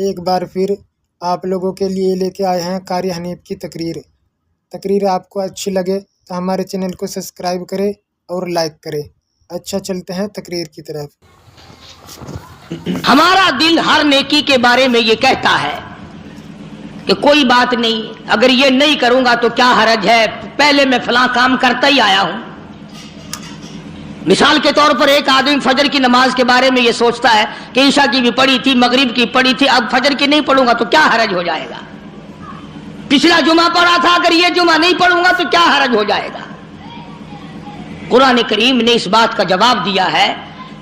ایک بار پھر آپ لوگوں کے لیے لے کے آئے ہیں قاری حنیف کی تقریر آپ کو اچھی لگے تو ہمارے چینل کو سبسکرائب کرے اور لائک کرے۔ اچھا چلتے ہیں تقریر کی طرف۔ ہمارا دل ہر نیکی کے بارے میں یہ کہتا ہے کہ کوئی بات نہیں، اگر یہ نہیں کروں گا تو کیا حرج ہے، پہلے میں فلاں کام کرتا ہی آیا ہوں۔ مثال کے طور پر ایک آدمی فجر کی نماز کے بارے میں یہ سوچتا ہے کہ عشاء کی بھی پڑھی تھی، مغرب کی پڑھی تھی، اب فجر کی نہیں پڑھوں گا تو کیا حرج ہو جائے گا، پچھلا جمعہ پڑھا تھا، اگر یہ جمعہ نہیں پڑھوں گا تو کیا حرج ہو جائے گا۔ قرآن کریم نے اس بات کا جواب دیا ہے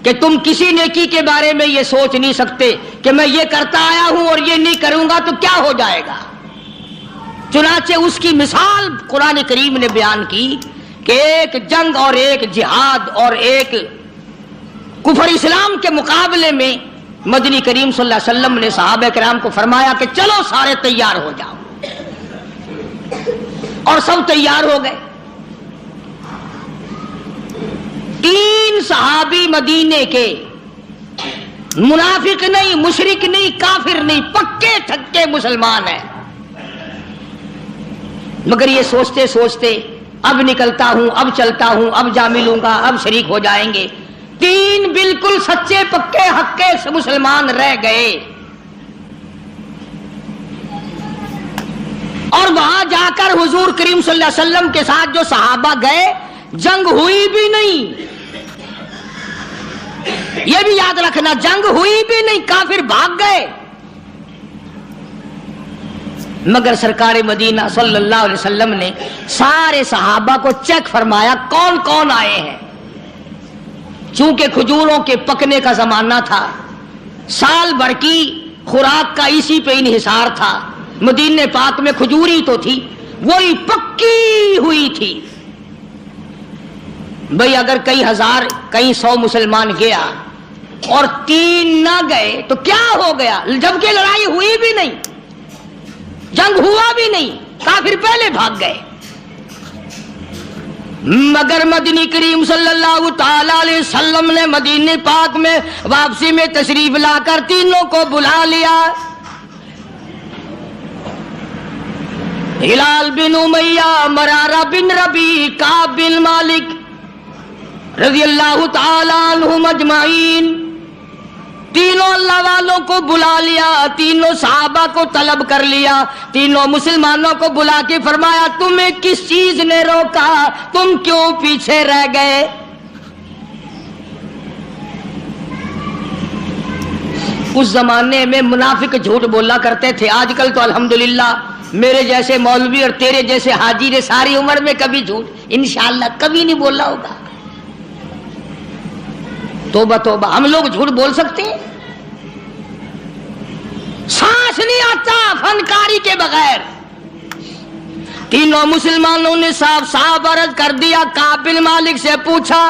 کہ تم کسی نیکی کے بارے میں یہ سوچ نہیں سکتے کہ میں یہ کرتا آیا ہوں اور یہ نہیں کروں گا تو کیا ہو جائے گا۔ چنانچہ اس کی مثال قرآن کریم نے بیان کی کہ ایک جنگ اور ایک جہاد اور ایک کفر اسلام کے مقابلے میں مدنی کریم صلی اللہ علیہ وسلم نے صحابہ کرام کو فرمایا کہ چلو سارے تیار ہو جاؤ، اور سب تیار ہو گئے۔ 3 صحابی مدینے کے، منافق نہیں، مشرک نہیں، کافر نہیں، پکے تھکے مسلمان ہیں، مگر یہ سوچتے سوچتے اب نکلتا ہوں، اب چلتا ہوں، اب جا ملوں گا، اب شریک ہو جائیں گے۔ 3 بالکل سچے پکے حقے سے مسلمان رہ گئے، اور وہاں جا کر حضور کریم صلی اللہ علیہ وسلم کے ساتھ جو صحابہ گئے، جنگ ہوئی بھی نہیں، یہ بھی یاد رکھنا، جنگ ہوئی بھی نہیں، کافر بھاگ گئے۔ مگر سرکار مدینہ صلی اللہ علیہ وسلم نے سارے صحابہ کو چیک فرمایا کون کون آئے ہیں۔ چونکہ کھجوروں کے پکنے کا زمانہ تھا، سال بھر کی خوراک کا اسی پہ انحصار تھا، مدینے پاک میں کھجور ہی تو تھی، وہی پکی ہوئی تھی۔ بھئی اگر کئی ہزار کئی 100 مسلمان گیا اور 3 نہ گئے تو کیا ہو گیا، جبکہ لڑائی ہوئی بھی نہیں، جنگ ہوا بھی نہیں، کافر پہلے بھاگ گئے۔ مگر مدنی کریم صلی اللہ تعالی علیہ وسلم نے مدینے پاک میں واپسی میں تشریف لا کر تینوں کو بلا لیا۔ ہلال بن امیہ، مرارہ بن ربیع، کعب بن مالک رضی اللہ تعالی عنہم اجمعین، تینوں اللہ والوں کو بلا لیا، تینوں صحابہ کو طلب کر لیا، تینوں مسلمانوں کو بلا کے فرمایا تمہیں کس چیز نے روکا، تم کیوں پیچھے رہ گئے؟ اس زمانے میں منافق جھوٹ بولا کرتے تھے، آج کل تو الحمدللہ میرے جیسے مولوی اور تیرے جیسے حاجی نے ساری عمر میں کبھی جھوٹ انشاءاللہ کبھی نہیں بولا ہوگا۔ توبہ توبہ، ہم لوگ جھوٹ بول سکتے ہیں؟ سانس نہیں آتا فنکاری کے بغیر۔ تینوں مسلمانوں نے صاف صاف عرض کر دیا، کعب بن مالک سے پوچھا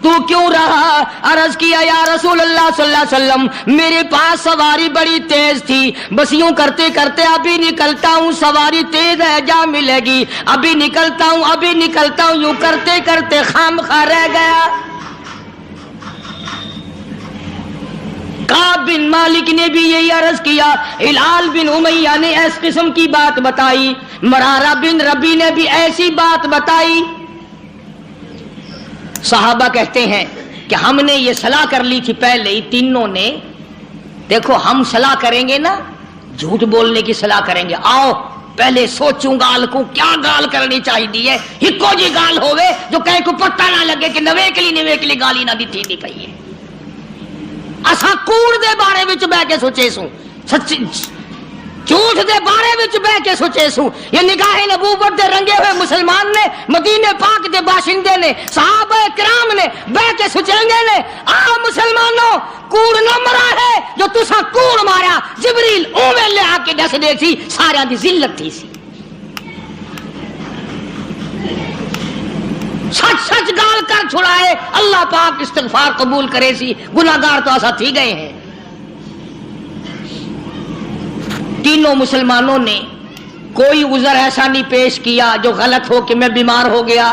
تو کیوں رہا؟ عرض کیا یا رسول اللہ صلی اللہ علیہ وسلم میرے پاس سواری بڑی تیز تھی، بس یوں کرتے کرتے ابھی نکلتا ہوں، سواری تیز ہے جا ملے گی، ابھی نکلتا ہوں یوں کرتے کرتے خامخواہ رہ گیا۔ کعب بن مالک نے بھی یہی عرض کیا، ہلال بن امیہ نے اس قسم کی بات بتائی، مرارہ بن ربیع نے بھی ایسی بات بتائی۔ صحابہ کہتے ہیں کہ ہم نے یہ صلاح کر لی تھی پہلے ہی تینوں نے، دیکھو ہم صلاح کریں گے نا، جھوٹ بولنے کی صلاح کریں گے، آؤ پہلے سوچوں گال کو کیا گال کرنی چاہیے، ہکو جی گال ہوئے جو کہیں کو پتہ نہ لگے کہ نویکلی گالی نہ دیتی نہیں پئی ہے۔ اسا کوڑ دے بارے وچ بہ کے سوچے سوں، سچی جھوٹ دے بارے وچ بہ کے سوچے سوں، یہ نگاہ نبوت دے رنگے ہوئے مسلمان نے، مدینے پاک دے باشندے نے، صحابہ کرام نے بہ کے سوچیں گے نے، مسلمانوں کوڑ نہ مرا ہے جو تسا کوڑ مارا، جبریل اوویں لے آ کے دس دے سی، سارے دی ذلت تھی سی۔ سچ سچ گال کر چھڑائے، اللہ پاک استغفار قبول کرے سی، گناہگار تو ایسا تھی گئے ہیں۔ تینوں مسلمانوں نے کوئی عذر ایسا نہیں پیش کیا جو غلط ہو کہ میں بیمار ہو گیا،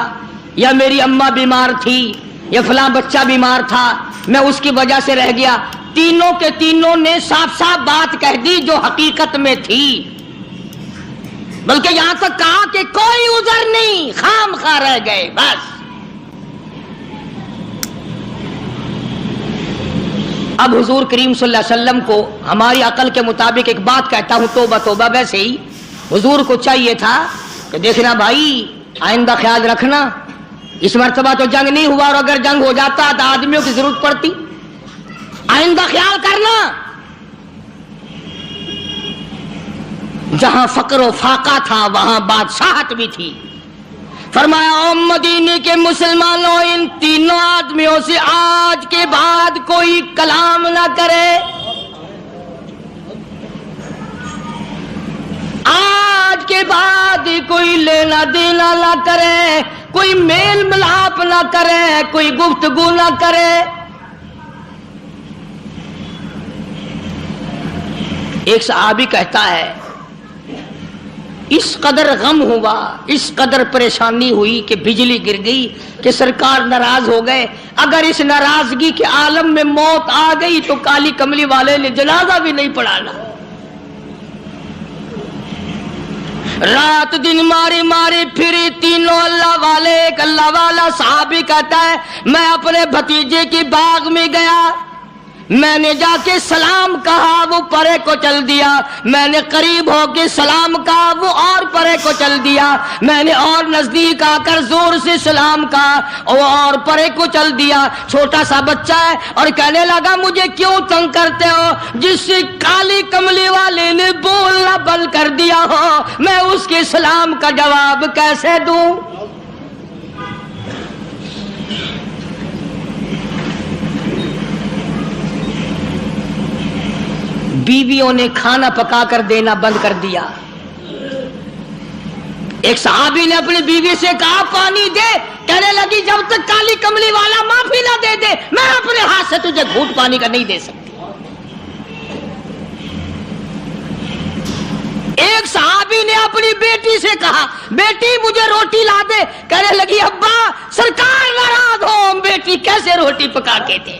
یا میری اماں بیمار تھی، یا فلاں بچہ بیمار تھا میں اس کی وجہ سے رہ گیا، تینوں کے تینوں نے صاف صاف بات کہہ دی جو حقیقت میں تھی، بلکہ یہاں تک کہا کہ کوئی عذر نہیں، خام خواہ رہ گئے بس۔ اب حضور کریم صلی اللہ علیہ وسلم کو ہماری عقل کے مطابق ایک بات کہتا ہوں، توبہ توبہ، ویسے ہی حضور کو چاہیے تھا کہ دیکھنا بھائی، آئندہ خیال رکھنا، اس مرتبہ تو جنگ نہیں ہوا، اور اگر جنگ ہو جاتا تو آدمیوں کی ضرورت پڑتی، آئندہ خیال کرنا۔ جہاں فقر و فاقہ تھا وہاں بادشاہت بھی تھی۔ فرمایا او مدینے کے مسلمانوں، ان تینوں آدمیوں سے آج کے بعد کوئی کلام نہ کرے، آج کے بعد کوئی لینا دینا نہ کرے، کوئی میل ملاپ نہ کرے، کوئی گفتگو نہ کرے۔ ایک صحابی کہتا ہے اس قدر غم ہوا، اس قدر پریشانی ہوئی کہ بجلی گر گئی کہ سرکار ناراض ہو گئے، اگر اس ناراضگی کے عالم میں موت آ گئی تو کالی کملی والے نے جنازہ بھی نہیں پڑھانا۔ رات دن مارے مارے پھرے تینوں اللہ والے، ایک اللہ والا صحابی کہتا ہے میں اپنے بھتیجے کی باغ میں گیا، میں نے جا کے سلام کہا، وہ پرے کو چل دیا، میں نے قریب ہو کے سلام کہا، وہ اور پرے کو چل دیا، میں نے اور نزدیک آ کر زور سے سلام کہا، وہ اور پرے کو چل دیا۔ چھوٹا سا بچہ ہے اور کہنے لگا مجھے کیوں تنگ کرتے ہو، جس سے کالی کملی والے نے بولنا بند کر دیا ہو میں اس کے سلام کا جواب کیسے دوں؟ بیویوں نے کھانا پکا کر دینا بند کر دیا۔ ایک صحابی نے اپنی بیوی سے کہا پانی دے، کہنے لگی جب تک کالی کملی والا معافی نہ دے دے میں اپنے ہاتھ سے تجھے گھونٹ پانی کا نہیں دے سکتی۔ ایک صحابی نے اپنی بیٹی سے کہا بیٹی مجھے روٹی لا دے، کہنے لگی ابا سرکار ناراض ہو، بیٹی کیسے روٹی پکا کے دے؟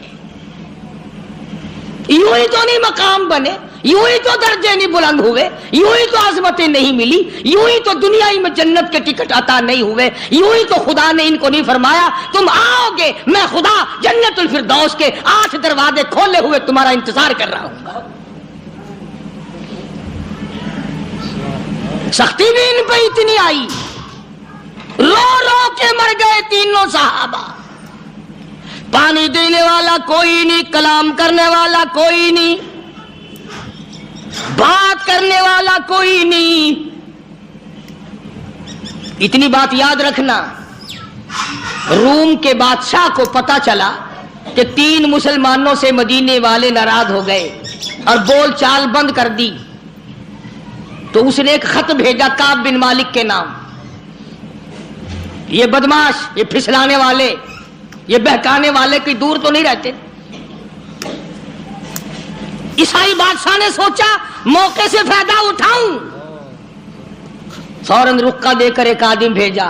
یوں ہی تو نہیں مقام بنے، یوں ہی تو درجے نہیں بلند ہوئے، یوں ہی تو عظمتیں نہیں ملی، یوں ہی تو دنیا میں جنت کے ٹکٹ عطا نہیں ہوئے، یوں ہی تو خدا نے ان کو نہیں فرمایا تم آؤ گے، میں خدا جنت الفردوس کے 8 دروازے کھولے ہوئے تمہارا انتظار کر رہا ہوں۔ سختی بھی ان پہ اتنی آئی، رو رو کے مر گئے تینوں صحابہ۔ پانی دینے والا کوئی نہیں، کلام کرنے والا کوئی نہیں، بات کرنے والا کوئی نہیں۔ اتنی بات یاد رکھنا، روم کے بادشاہ کو پتا چلا کہ 3 مسلمانوں سے مدینے والے ناراض ہو گئے اور بول چال بند کر دی، تو اس نے ایک خط بھیجا کعب بن مالک کے نام، یہ بدماش، یہ پھسلانے والے، یہ بہکانے والے کوئی دور تو نہیں رہتے۔ عیسائی بادشاہ نے سوچا موقع سے فائدہ اٹھاؤں، فوراً رقہ دے کر ایک آدمی بھیجا،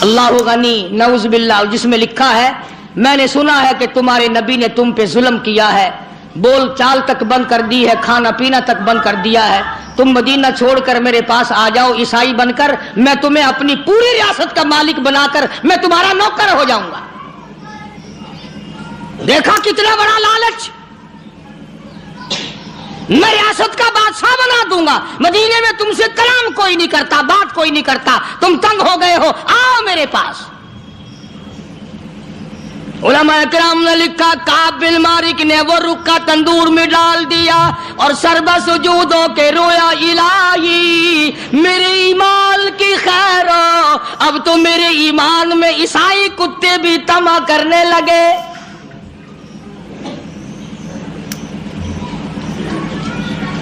اللہ غنی نعوذ باللہ، جس میں لکھا ہے میں نے سنا ہے کہ تمہارے نبی نے تم پہ ظلم کیا ہے، بول چال تک بند کر دی ہے، کھانا پینا تک بند کر دیا ہے، تم مدینہ چھوڑ کر میرے پاس آ جاؤ عیسائی بن کر، میں تمہیں اپنی پوری ریاست کا مالک بنا کر میں تمہارا نوکر ہو جاؤں گا۔ دیکھا کتنا بڑا لالچ، میں ریاست کا بادشاہ بنا دوں گا، مدینے میں تم سے کلام کوئی نہیں کرتا، بات کوئی نہیں کرتا، تم تنگ ہو گئے ہو، آؤ میرے پاس۔ علماء کرام نے لکھا کعب بن مالک نے وہ رکا تندور میں ڈال دیا اور سربا سجود ہو کے رویا الہی میرے ایمان کی خیر ہو، اب تو میرے ایمان میں عیسائی کتے بھی طمع کرنے لگے۔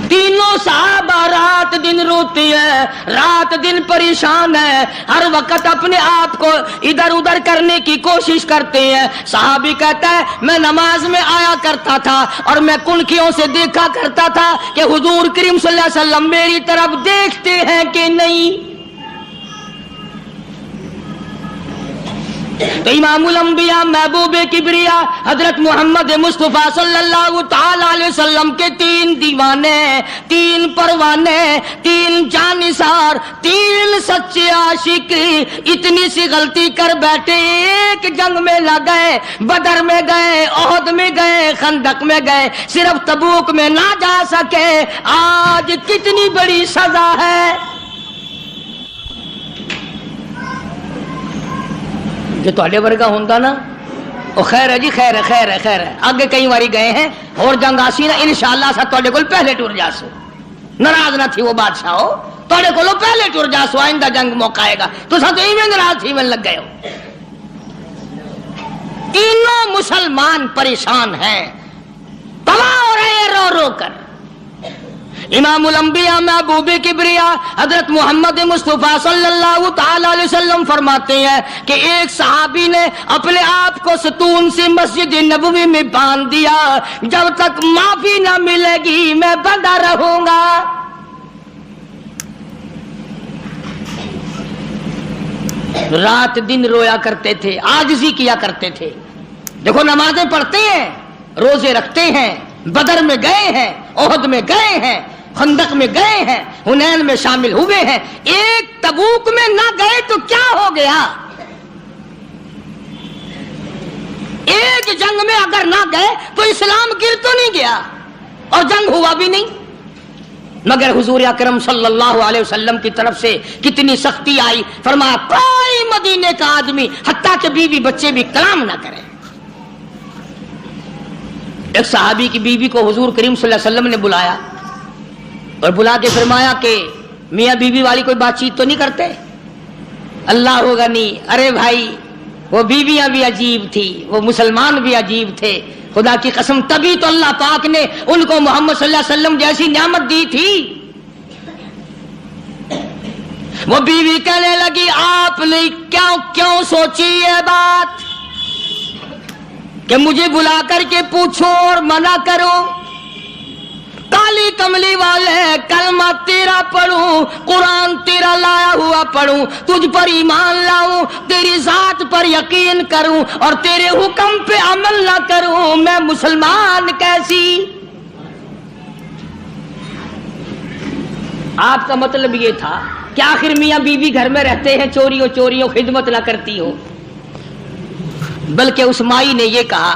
تینوں صحابہ رات دن روتی ہے، رات دن پریشان ہے، ہر وقت اپنے آپ کو ادھر ادھر کرنے کی کوشش کرتے ہیں۔ صحابی کہتا ہے میں نماز میں آیا کرتا تھا اور میں کنکھیوں سے دیکھا کرتا تھا کہ حضور کریم صلی اللہ علیہ وسلم میری طرف دیکھتے ہیں کہ نہیں۔ تو امام الانبیاء محبوب کبریا حضرت محمد مصطفیٰ صلی اللہ تعالی علیہ وسلم کے 3 دیوانے، 3 پروانے، 3 جانثار، 3 سچے عاشق اتنی سی غلطی کر بیٹھے، ایک جنگ میں نہ گئے، بدر میں گئے، احد میں گئے، خندق میں گئے، صرف تبوک میں نہ جا سکے، آج کتنی بڑی سزا ہے۔ جو تھوڑے ورگا ہوندا نا او خیر ہے جی، خیر ہے، خیر ہے، خیر ہے، آگے کئی واری گئے ہیں اور جنگ آسی نا انشاءاللہ سا تھوڑے کول پہلے ٹر جاسو، ناراض نہ تھی وہ بادشاہ ہو، تھوڑے کولو پہلے ٹر جاسو، آئندہ جنگ موقع آئے گا تو سا تو ایویں ناراض تھی میں لگ گئے ہو۔ تینوں مسلمان پریشان ہیں، تباہ ہو رہے ہیں رو رو کر۔ امام الانبیاء محبوب کبریا حضرت محمد مصطفیٰ صلی اللہ تعالی علیہ وسلم فرماتے ہیں کہ ایک صحابی نے اپنے آپ کو ستون سے مسجد نبوی میں باندھ دیا، جب تک معافی نہ ملے گی میں بندہ رہوں گا۔ رات دن رویا کرتے تھے، عاجزی کیا کرتے تھے۔ دیکھو نمازیں پڑھتے ہیں، روزے رکھتے ہیں، بدر میں گئے ہیں، احد میں گئے ہیں، خندق میں گئے ہیں، حنین میں شامل ہوئے ہیں، ایک تبوک میں نہ گئے تو کیا ہو گیا؟ ایک جنگ میں اگر نہ گئے تو اسلام گر تو نہیں گیا اور جنگ ہوا بھی نہیں، مگر حضور اکرم صلی اللہ علیہ وسلم کی طرف سے کتنی سختی آئی، فرمایا کوئی مدینے کا آدمی حتیٰ کہ بیوی بچے بھی کلام نہ کرے۔ ایک صحابی کی بیوی کو حضور کریم صلی اللہ علیہ وسلم نے بلایا اور بلا کے فرمایا کہ میاں بیوی والی کوئی بات چیت تو نہیں کرتے؟ اللہ ہوگا نہیں، ارے بھائی وہ بیویاں بھی عجیب تھی، وہ مسلمان بھی عجیب تھے، خدا کی قسم تبھی تو اللہ پاک نے ان کو محمد صلی اللہ علیہ وسلم جیسی نعمت دی تھی۔ وہ بیوی کہنے لگی آپ نے کیوں سوچی یہ بات کہ مجھے بلا کر کے پوچھو اور منع کرو؟ کالی کملی والے کلمہ تیرا پڑھوں، قرآن تیرا لایا ہوا پڑھوں، تجھ پر ایمان لاؤں، تیری ذات پر یقین کروں اور تیرے حکم پہ عمل نہ کروں، میں مسلمان کیسی؟ آپ کا مطلب یہ تھا کہ آخر میاں بیوی گھر میں رہتے ہیں، چوریوں خدمت نہ کرتی ہو، بلکہ اس مائی نے یہ کہا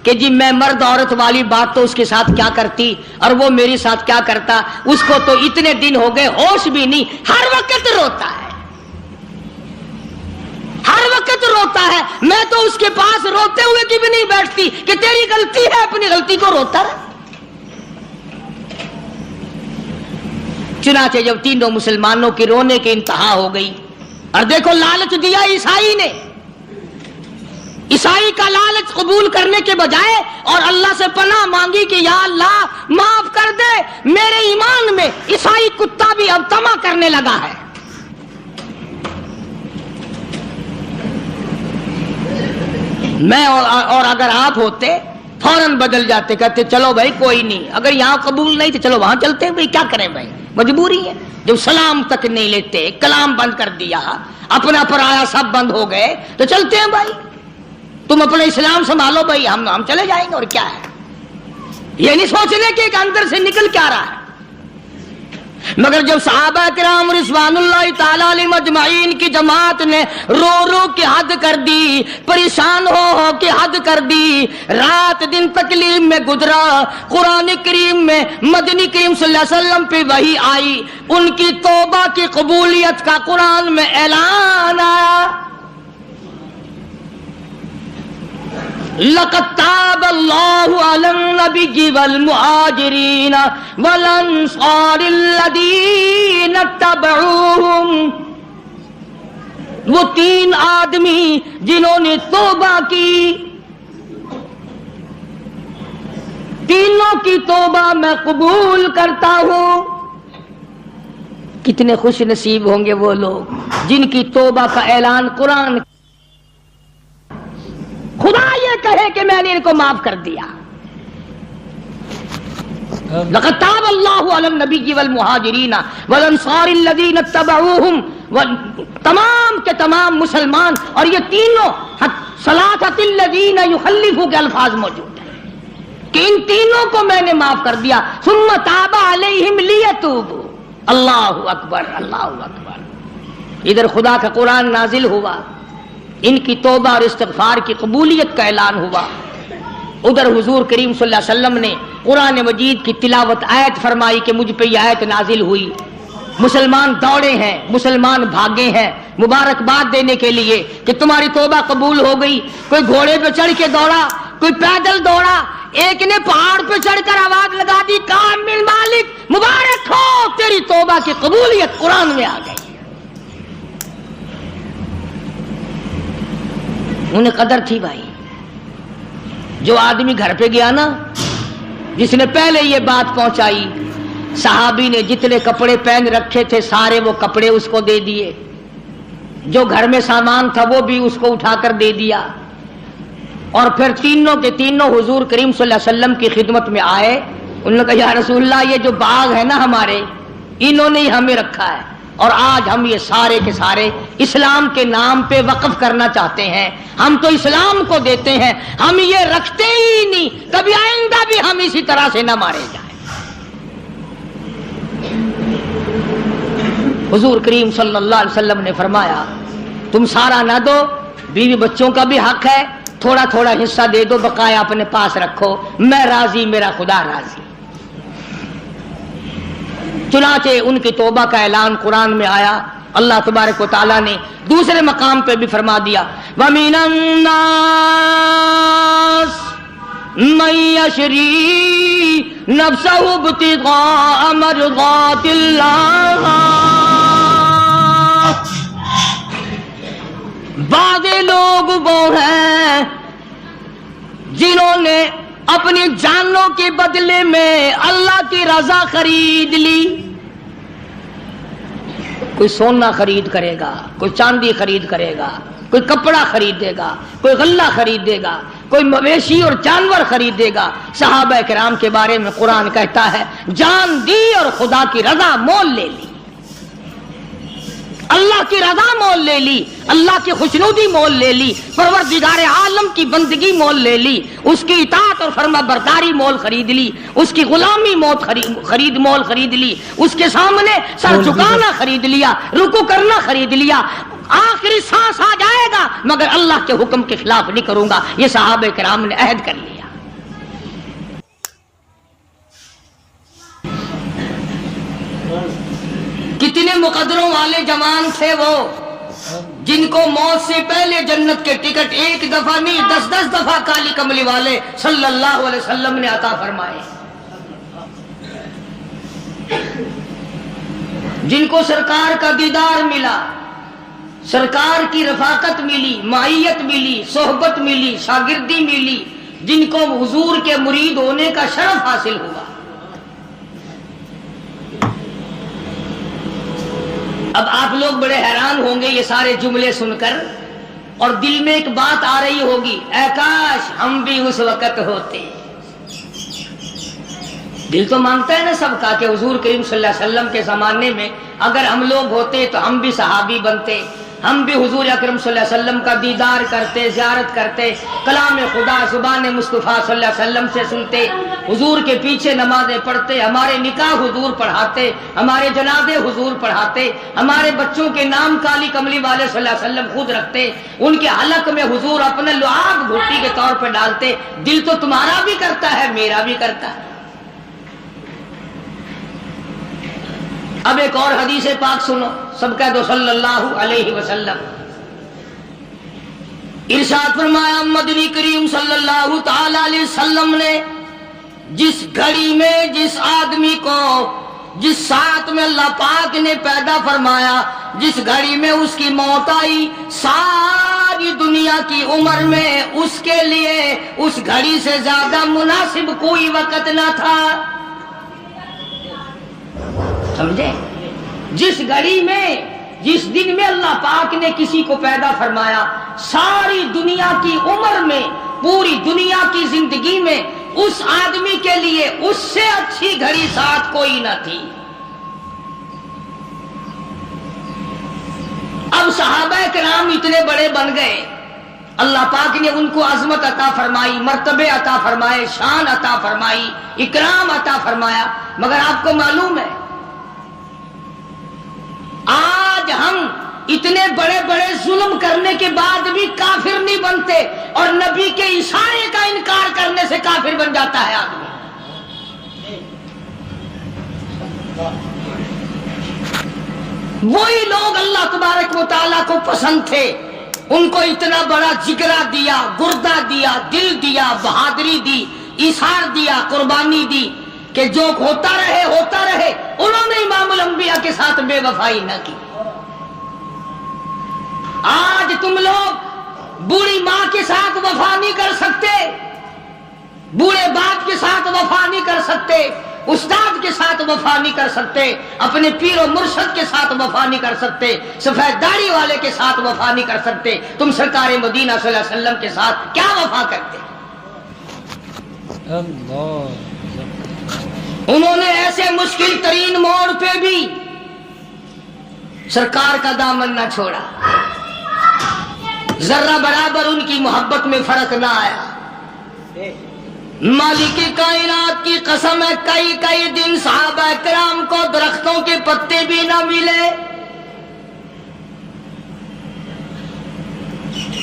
کہ جی میں مرد عورت والی بات تو اس کے ساتھ کیا کرتی اور وہ میرے ساتھ کیا کرتا، اس کو تو اتنے دن ہو گئے ہوش بھی نہیں، ہر وقت روتا ہے، ہر وقت روتا ہے، میں تو اس کے پاس روتے ہوئے کی بھی نہیں بیٹھتی کہ تیری غلطی ہے، اپنی غلطی کو روتا رہے۔ چنانچہ جب تینوں مسلمانوں کی رونے کی انتہا ہو گئی اور دیکھو لالچ دیا عیسائی نے، عیسائی کا لالچ قبول کرنے کے بجائے اور اللہ سے پناہ مانگی کہ یا اللہ معاف کر دے، میرے ایمان میں عیسائی کتا بھی اب طمع کرنے لگا ہے۔ میں اور اگر آپ ہوتے فوراً بدل جاتے، کہتے چلو بھائی کوئی نہیں، اگر یہاں قبول نہیں تو چلو وہاں چلتے ہیں، بھائی کیا کریں بھائی، مجبوری ہے۔ جب سلام تک نہیں لیتے، کلام بند کر دیا، اپنا پرایا سب بند ہو گئے تو چلتے ہیں بھائی، تم اپنا اسلام سنبھالو بھائی، ہم چلے جائیں گے، اور کیا ہے؟ یہ نہیں سوچنے کہ ایک اندر سے نکل کیا رہا ہے۔ مگر جب صحابہ کرام رضوان اللہ تعالی علیہم اجمعین کی جماعت نے رو رو کے حد کر دی، پریشان ہو کے حد کر دی، رات دن تکلیف میں گزرا، قرآن کریم میں مدنی کریم صلی اللہ علیہ وسلم پہ وحی آئی، ان کی توبہ کی قبولیت کا قرآن میں اعلان آیا۔ لقد تاب اللہ علی النبی والمہاجرین والانصار الذین اتبعوہم، وہ 3 آدمی جنہوں نے توبہ کی، تینوں کی توبہ میں قبول کرتا ہوں۔ کتنے خوش نصیب ہوں گے وہ لوگ جن کی توبہ کا اعلان قرآن، خدا یہ کہے کہ میں نے ان کو معاف کر دیا۔ لقد تاب اللہ علی النبی والمہاجرین والانصار الذین اتبعوہم تمام کے تمام مسلمان، اور یہ تینوں صلاۃ الذین یخلفوا کے الفاظ موجود ہیں کہ ان تینوں کو میں نے معاف کر دیا. ثم تاب علیہم لیتوبوا. اللہ اکبر، اللہ اکبر. ادھر خدا کا قرآن نازل ہوا، ان کی توبہ اور استغفار کی قبولیت کا اعلان ہوا. ادھر حضور کریم صلی اللہ علیہ وسلم نے قرآن مجید کی تلاوت، آیت فرمائی کہ مجھ پہ یہ آیت نازل ہوئی. مسلمان دوڑے ہیں، مسلمان بھاگے ہیں مبارکباد دینے کے لیے کہ تمہاری توبہ قبول ہو گئی. کوئی گھوڑے پہ چڑھ کے دوڑا، کوئی پیدل دوڑا، ایک نے پہاڑ پہ چڑھ کر آواز لگا دی، کامل مالک مبارک ہو، تیری توبہ کی قبولیت قرآن میں آ گئی. انہیں قدر تھی بھائی. جو آدمی گھر پہ گیا نا، جس نے پہلے یہ بات پہنچائی، صحابی نے جتنے کپڑے پہن رکھے تھے سارے وہ کپڑے اس کو دے دیے، جو گھر میں سامان تھا وہ بھی اس کو اٹھا کر دے دیا. اور پھر تینوں کے تینوں حضور کریم صلی اللہ علیہ وسلم کی خدمت میں آئے. انہوں نے کہا یا رسول اللہ، یہ جو باغ ہے نا ہمارے، انہوں نے ہی ہمیں رکھا ہے، اور آج ہم یہ سارے کے سارے اسلام کے نام پہ وقف کرنا چاہتے ہیں. ہم تو اسلام کو دیتے ہیں، ہم یہ رکھتے ہی نہیں، کبھی آئندہ بھی ہم اسی طرح سے نہ مارے جائیں. حضور کریم صلی اللہ علیہ وسلم نے فرمایا تم سارا نہ دو، بیوی بچوں کا بھی حق ہے، تھوڑا تھوڑا حصہ دے دو، بقایا اپنے پاس رکھو، میں راضی، میرا خدا راضی. چنانچہ ان کی توبہ کا اعلان قرآن میں آیا. اللہ تبارک و تعالیٰ نے دوسرے مقام پہ بھی فرما دیا وَمِنَ النَّاسِ مَن يَشْرِي نَفْسَهُ ابْتِغَاءَ مَرْضَاتِ اللَّهِ. بعض لوگ وہ ہیں جنہوں نے اپنی جانوں کے بدلے میں اللہ کی رضا خرید لی. کوئی سونا خرید کرے گا، کوئی چاندی خرید کرے گا، کوئی کپڑا خریدے گا، کوئی غلہ خریدے گا، کوئی مویشی اور جانور خریدے گا. صحابہ کرام کے بارے میں قرآن کہتا ہے جان دی اور خدا کی رضا مول لے لی، اللہ کی رضا مول لے لی، اللہ کی خوشنودی مول لے لی، پروردگار عالم کی بندگی مول لے لی، اس کی اطاعت اور فرما برداری مول خرید لی، اس کی غلامی مول خرید لی، اس کے سامنے سر جھکانا خرید لیا، رکوع کرنا خرید لیا. آخری سانس آ جائے گا مگر اللہ کے حکم کے خلاف نہیں کروں گا. یہ صحابہ کرام نے عہد کر لیا. کتنے مقدروں والے جوان تھے وہ جن کو موت سے پہلے جنت کے ٹکٹ ایک دفعہ نہیں 10 دفعہ کالی کملی والے صلی اللہ علیہ وسلم نے عطا فرمائے. جن کو سرکار کا دیدار ملا، سرکار کی رفاقت ملی، معیت ملی، صحبت ملی، شاگردی ملی، جن کو حضور کے مرید ہونے کا شرف حاصل ہوا. اب آپ لوگ بڑے حیران ہوں گے یہ سارے جملے سن کر، اور دل میں ایک بات آ رہی ہوگی اے کاش ہم بھی اس وقت ہوتے. دل تو مانگتا ہے نا سب کا کہ حضور کریم صلی اللہ علیہ وسلم کے زمانے میں اگر ہم لوگ ہوتے تو ہم بھی صحابی بنتے، ہم بھی حضور اکرم صلی اللہ علیہ وسلم کا دیدار کرتے، زیارت کرتے، کلام خدا زبان مصطفیٰ صلی اللہ علیہ وسلم سے سنتے، حضور کے پیچھے نمازیں پڑھتے، ہمارے نکاح حضور پڑھاتے، ہمارے جنازے حضور پڑھاتے، ہمارے بچوں کے نام کالی کملی والے صلی اللہ علیہ وسلم خود رکھتے، ان کے حلق میں حضور اپنے لعاب گھٹی کے طور پہ ڈالتے. دل تو تمہارا بھی کرتا ہے، میرا بھی کرتا ہے. اب ایک اور حدیث پاک سنو، سب کہہ دو صلی اللہ علیہ وسلم. ارشاد فرمایا مدنی کریم صلی اللہ تعالی علیہ وسلم نے جس گھڑی میں جس آدمی کو جس ساتھ میں اللہ پاک نے پیدا فرمایا، جس گھڑی میں اس کی موت آئی، ساری دنیا کی عمر میں اس کے لیے اس گھڑی سے زیادہ مناسب کوئی وقت نہ تھا. سمجھے؟ جس گھڑی میں جس دن میں اللہ پاک نے کسی کو پیدا فرمایا، ساری دنیا کی عمر میں، پوری دنیا کی زندگی میں اس آدمی کے لیے اس سے اچھی گھڑی ساتھ کوئی نہ تھی. اب صحابہ کرام اتنے بڑے بن گئے، اللہ پاک نے ان کو عظمت عطا فرمائی، مرتبے عطا فرمائے، شان عطا فرمائی، اکرام عطا فرمایا، مگر آپ کو معلوم ہے آج ہم اتنے بڑے بڑے ظلم کرنے کے بعد بھی کافر نہیں بنتے، اور نبی کے اشارے کا انکار کرنے سے کافر بن جاتا ہے آدمی۔ وہی لوگ اللہ تبارک و تعالیٰ کو پسند تھے، ان کو اتنا بڑا جگرا دیا، گردہ دیا، دل دیا، بہادری دی، ایثار دیا، قربانی دی کہ جو ہوتا رہے، انہوں نے امام الانبیاء کے ساتھ بے وفائی نہ کی۔ آج تم لوگ بوڑھی ماں کے ساتھ وفا نہیں کر سکتے، بوڑھے باپ کے ساتھ وفا نہیں کر سکتے، استاد کے ساتھ وفا نہیں کر سکتے، اپنے پیر و مرشد کے ساتھ وفا نہیں کر سکتے، سفید داڑھی والے کے ساتھ وفا نہیں کر سکتے، تم سرکار مدینہ صلی اللہ علیہ وسلم کے ساتھ کیا وفا کرتے؟ انہوں نے ایسے مشکل ترین موڑ پہ بھی سرکار کا دامن نہ چھوڑا، ذرہ برابر ان کی محبت میں فرق نہ آیا۔ مالک کائنات کی قسم ہے، کئی دن صحابہ کرام کو درختوں کے پتے بھی نہ ملے،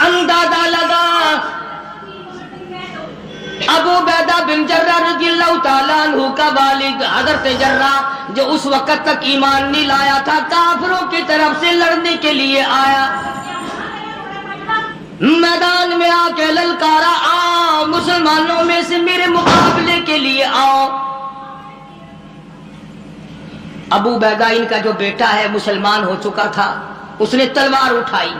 اندازہ لگا ابو عبیدہ بن جرہ رضی اللہ تعالیٰ عنہ کا والد حضرت جرہ جو اس وقت تک ایمان نہیں لایا تھا، کافروں کی طرف سے لڑنے کے لیے آیا، میدان میں آ کے للکارا، آؤ مسلمانوں میں سے میرے مقابلے کے لیے آؤ۔ ابو عبیدہ ان کا جو بیٹا ہے مسلمان ہو چکا تھا، اس نے تلوار اٹھائی،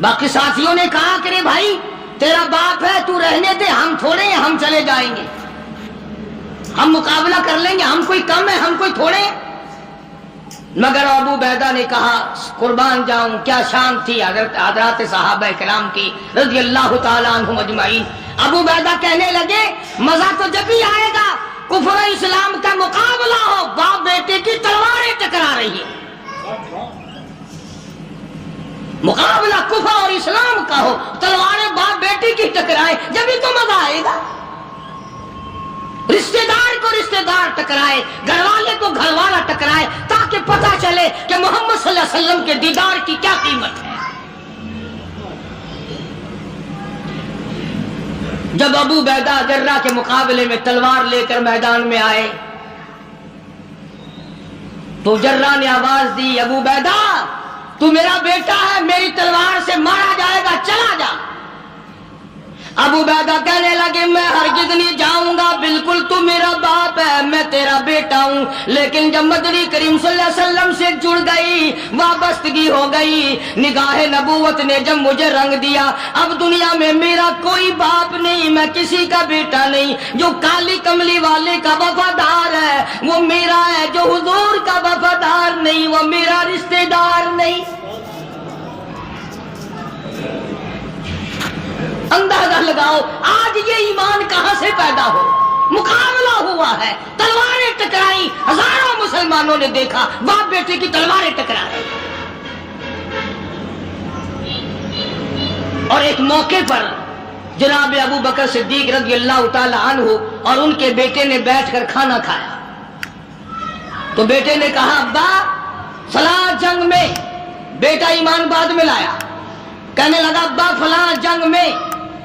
باقی ساتھیوں نے کہا کہ رے بھائی تیرا باپ ہے، تو رہنے دے، ہم تھوڑے ہیں، ہم چلے جائیں گے، ہم مقابلہ کر لیں گے، ہم کوئی کم ہے، ہم کوئی تھوڑے ہیں۔ مگر ابو عبیدہ نے کہا قربان جاؤں، کیا شان تھی حضرات صحابہ کرام کی رضی اللہ تعالیٰ عنہم اجمعین۔ ابو عبیدہ کہنے لگے مزہ تو جب ہی آئے گا کفر و اسلام کا مقابلہ ہو، باپ بیٹے کی تلواریں ٹکرا رہی ہیں، مقابلہ کفر اور اسلام کا ہو، تلواریں باپ بیٹے کی ٹکرائے، جب ہی تو مزہ آئے گا۔ رشتہ دار کو رشتہ دار ٹکرائے، گھر والے کو گھر والا ٹکرائے، تاکہ پتہ چلے کہ محمد صلی اللہ علیہ وسلم کے دیدار کی کیا قیمت ہے۔ جب ابو عبیدہ جرہ کے مقابلے میں تلوار لے کر میدان میں آئے تو جرہ نے آواز دی، ابو عبیدہ تو میرا بیٹا ہے، میری تلوار سے مارا جائے گا، چلا جا۔ ابو عبیدہ کہنے لگے میں ہرگز نہیں جاؤں گا، بالکل تو میرا باپ ہے، میں تیرا بیٹا ہوں، لیکن جب مدنی کریم صلی اللہ علیہ وسلم سے جڑ گئی، وابستگی ہو گئی، نگاہ نبوت نے جب مجھے رنگ دیا، اب دنیا میں میرا کوئی باپ نہیں، میں کسی کا بیٹا نہیں، جو کالی کملی والے کا وفادار ہے وہ میرا ہے، جو حضور کا وفادار نہیں وہ میرا رشتہ دار نہیں۔ اندازہ لگاؤ آج یہ ایمان کہاں سے پیدا ہو، مقابلہ ہوا ہے، تلواریں ٹکرائی، ہزاروں مسلمانوں نے دیکھا باپ بیٹے کی تلواریں ٹکرائی، اور ایک موقع پر جناب ابو بکر صدیق رضی اللہ تعالی عنہ اور ان کے بیٹے نے بیٹھ کر کھانا کھایا، تو بیٹے نے کہا ابا فلاں جنگ میں، بیٹا ایمان بعد میں لایا، کہنے لگا ابا فلاں جنگ میں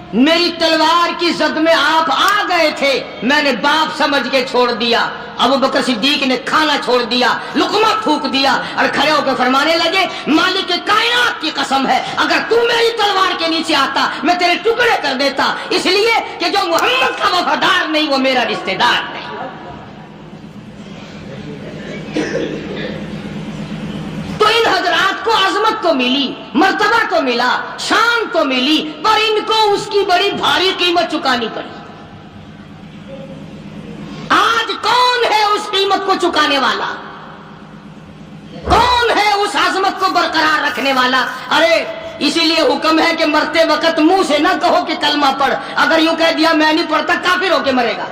میری تلوار کی زد میں آپ آ گئے تھے، میں نے باپ سمجھ کے چھوڑ دیا۔ ابو بکر صدیق نے کھانا چھوڑ دیا، لقمہ پھونک دیا اور کھڑے ہو کر فرمانے لگے مالک کائنات کی قسم ہے اگر تو میری تلوار کے نیچے آتا میں تیرے ٹکڑے کر دیتا، اس لیے کہ جو محمد کا وفادار نہیں وہ میرا رشتہ دار نہیں۔ تو ان حضرات کو عظمت تو ملی، مرتبہ تو ملا، شان تو ملی، پر ان کو اس کی بڑی بھاری قیمت چکانی پڑی۔ آج کون ہے اس قیمت کو چکانے والا؟ کون ہے اس عظمت کو برقرار رکھنے والا؟ ارے اسی لیے حکم ہے کہ مرتے وقت منہ سے نہ کہو کہ کلمہ پڑھ، اگر یوں کہہ دیا میں نہیں پڑھتا کافر ہو کے مرے گا۔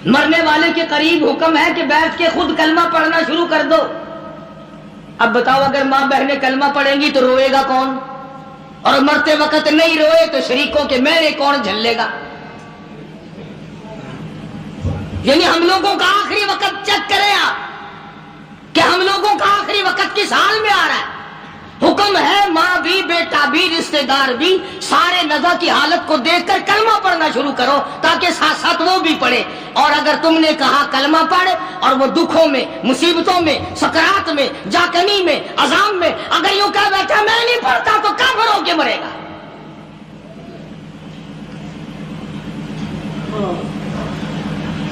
مرنے والے کے قریب حکم ہے کہ بیٹھ کے خود کلمہ پڑھنا شروع کر دو، اب بتاؤ اگر ماں بہنیں کلمہ پڑھیں گی تو روئے گا کون؟ اور مرتے وقت نہیں روئے تو شریکوں کے میلے کون جھلے گا؟ یعنی ہم لوگوں کا آخری وقت چیک کریں آپ کہ ہم لوگوں کا آخری وقت کس حال میں آ رہا ہے۔ حکم ہے ماں بھی، بیٹا بھی، رشتہ دار بھی سارے نزا کی حالت کو دیکھ کر کلمہ پڑھنا شروع کرو تاکہ ساتھ ساتھ وہ بھی پڑھے۔ اور اگر تم نے کہا کلمہ پڑھ اور وہ دکھوں میں، مصیبتوں میں، سکرات میں، جاکنی میں، عذاب میں اگر یوں کہہ بیٹھا میں نہیں پڑھتا تو کافر ہو کے مرے گا۔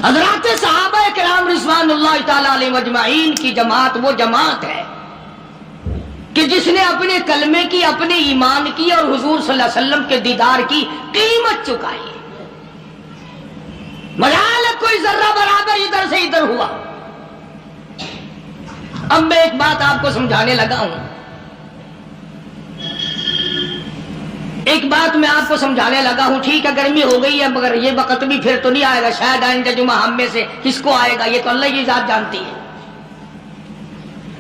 حضرات صحابہ کرام رضوان اللہ تعالی علیہم اجمعین کی جماعت وہ جماعت ہے کہ جس نے اپنے کلمے کی، اپنے ایمان کی اور حضور صلی اللہ علیہ وسلم کے دیدار کی قیمت چکائی ہے۔ مجال کوئی ذرہ برابر ادھر سے ادھر ہوا۔ اب میں ایک بات آپ کو سمجھانے لگا ہوں، ایک بات میں آپ کو سمجھانے لگا ہوں۔ ٹھیک ہے گرمی ہو گئی ہے مگر یہ وقت بھی پھر تو نہیں آئے گا، شاید آئندہ جمعہ ہم میں سے کس کو آئے گا یہ تو اللہ کی ذات جانتی ہے۔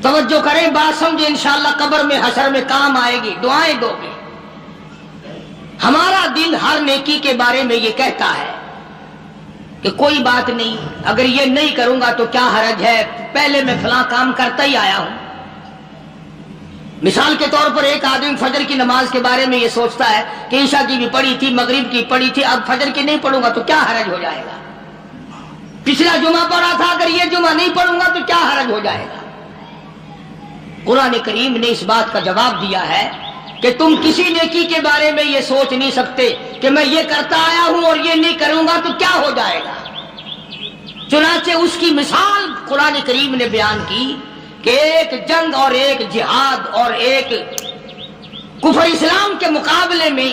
توجہ کریں، بات سمجھیں، انشاءاللہ قبر میں حشر میں کام آئے گی، دعائیں دو گے۔ ہمارا دل ہر نیکی کے بارے میں یہ کہتا ہے کہ کوئی بات نہیں، اگر یہ نہیں کروں گا تو کیا حرج ہے، پہلے میں فلاں کام کرتا ہی آیا ہوں۔ مثال کے طور پر ایک آدمی فجر کی نماز کے بارے میں یہ سوچتا ہے کہ عشاء کی بھی پڑھی تھی، مغرب کی پڑھی تھی، اب فجر کی نہیں پڑھوں گا تو کیا حرج ہو جائے گا، پچھلا جمعہ پڑھا تھا اگر یہ جمعہ نہیں پڑھوں گا تو کیا حرج ہو جائے گا۔ قرآن کریم نے اس بات کا جواب دیا ہے کہ تم کسی نیکی کے بارے میں یہ سوچ نہیں سکتے کہ میں یہ کرتا آیا ہوں اور یہ نہیں کروں گا تو کیا ہو جائے گا۔ چنانچہ اس کی مثال قرآن کریم نے بیان کی کہ ایک جنگ اور ایک جہاد اور ایک کفر اسلام کے مقابلے میں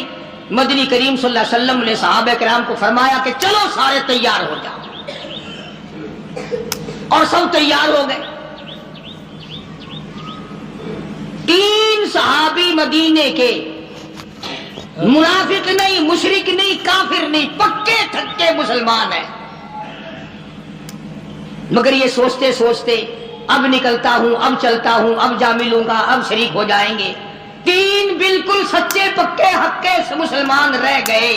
مدنی کریم صلی اللہ علیہ وسلم نے صحابہ کرام کو فرمایا کہ چلو سارے تیار ہو جاؤ، اور سب تیار ہو گئے۔ 3 صحابی مدینے کے، منافق نہیں، مشرک نہیں، کافر نہیں، پکے تھکے مسلمان ہیں، مگر یہ سوچتے سوچتے اب نکلتا ہوں، اب چلتا ہوں، اب جا ملوں گا، اب شریک ہو جائیں گے۔ 3 بالکل سچے پکے حقے مسلمان رہ گئے،